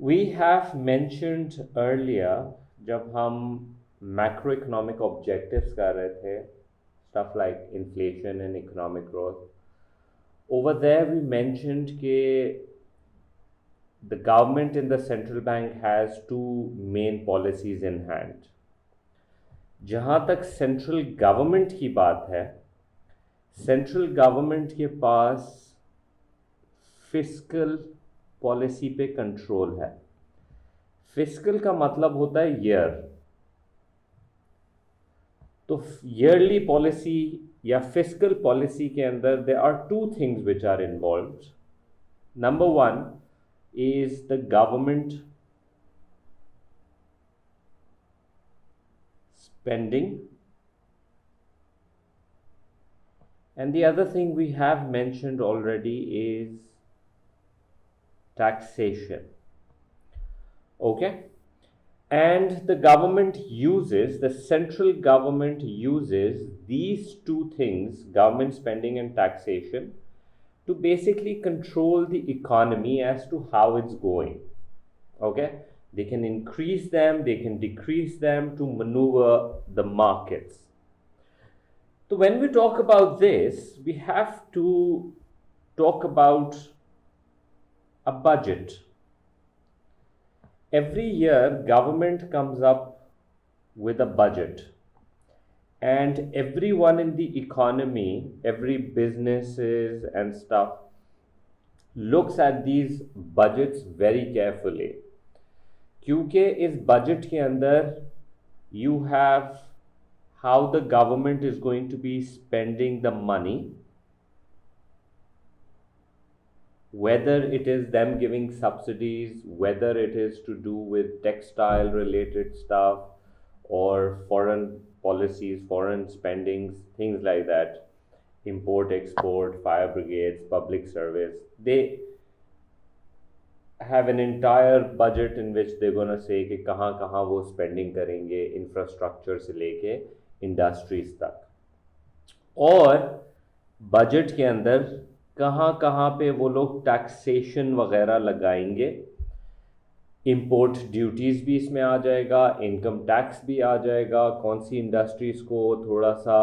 We have mentioned earlier जब हम macroeconomic objectives कर रहे थे, stuff like inflation and economic growth. Over there we mentioned that the government and the central bank has two main policies in hand. जहाँ तक central government की बात है, सेंट्रल गवर्नमेंट के पास फिस्कल पॉलिसी पे कंट्रोल है. फिस्कल का मतलब होता है ईयर. तो ईयरली पॉलिसी या फिस्कल पॉलिसी के अंदर there are two things which are involved. Number one is the government spending, and the other thing we have mentioned already is taxation. Okay, and the central government uses these two things, government spending and taxation, to basically control the economy as to how it's going. Okay, they can increase them, they can decrease them to maneuver the markets. So when we talk about this, we have to talk about a budget. Every year government comes up with a budget, and everyone in the economy, every businesses and stuff, looks at these budgets very carefully. क्योंकि इस budget के अंदर you have how the government is going to be spending the money, whether it is them giving subsidies, whether it is to do with textile related stuff or foreign policies, foreign spendings, things like that, import, export, fire brigades, public service. They have an entire budget in which they're going to say कि कहाँ वो spending करेंगे, infrastructure से लेके industries तक. और budget के अंदर कहाँ पे वो लोग taxation वगैरह लगाएंगे. import duties भी इसमें आ जाएगा, income tax भी आ जाएगा, कौन सी industries को थोड़ा सा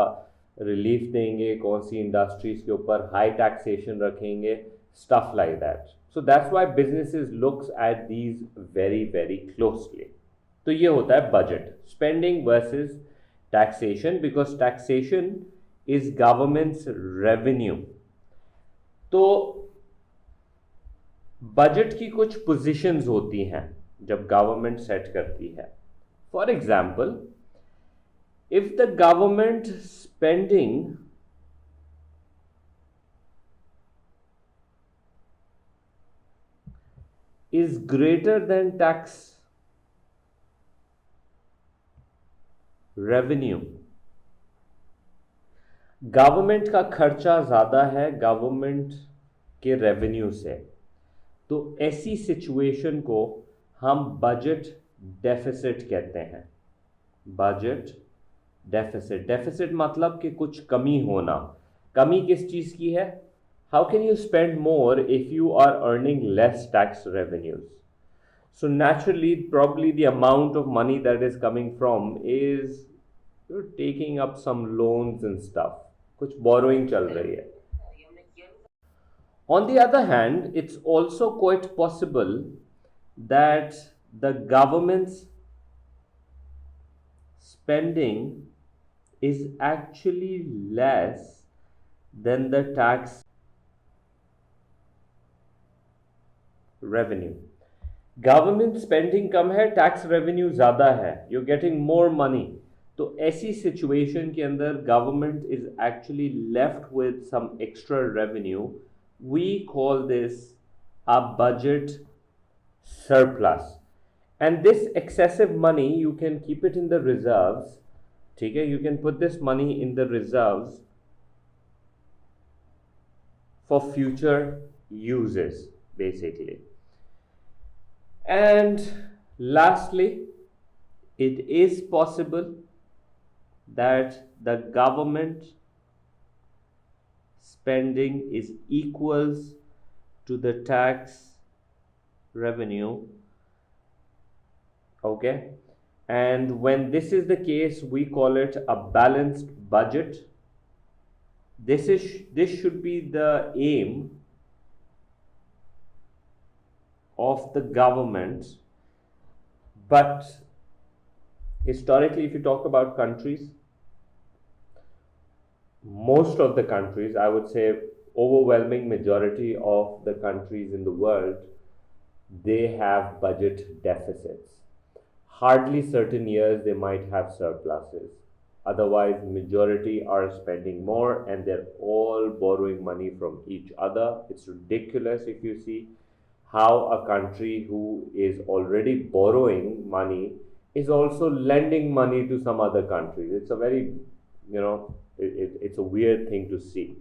relief देंगे, कौन सी industries के ऊपर high taxation रखेंगे, stuff like that. So that's why businesses looks at these very very closely. तो ये होता है budget, spending versus taxation, because taxation is government's revenue. तो budget की कुछ positions होती हैं जब government set करती है. For example, if the government spending is greater than tax revenue, government का खर्चा ज़्यादा है गवर्नमेंट के रेवेन्यू से, तो ऐसी सिचुएशन को हम बजट डेफिसिट कहते हैं. बजट डेफिसिट, डेफिसिट मतलब कि कुछ कमी होना. कमी किस चीज़ की है? How can you spend more if you are earning less tax revenues? So naturally, probably the amount of money that is coming from is you're taking up some loans and stuff. कुछ borrowing चल रही है. On the other hand, it's also quite possible that the government's spending is actually less than the tax revenue. Government spending कम है, tax revenue ज़्यादा है, you getting more money. तो ऐसी सिचुएशन के अंदर government is actually left with some extra revenue. We call this a budget surplus, and this excessive money you can keep it in the reserves. ठीक है, you can put this money in the reserves for future uses basically. And lastly, it is possible that the government spending is equals to the tax revenue Okay, and when this is the case, we call it a balanced budget. This should be the aim of the government. But historically, if you talk about countries, most of the countries, I would say overwhelming majority of the countries in the world, they have budget deficits. Hardly certain years they might have surpluses. Otherwise, majority are spending more and they're all borrowing money from each other. It's ridiculous if you see how a country who is already borrowing money is also lending money to some other countries. It's a very, it's a weird thing to see.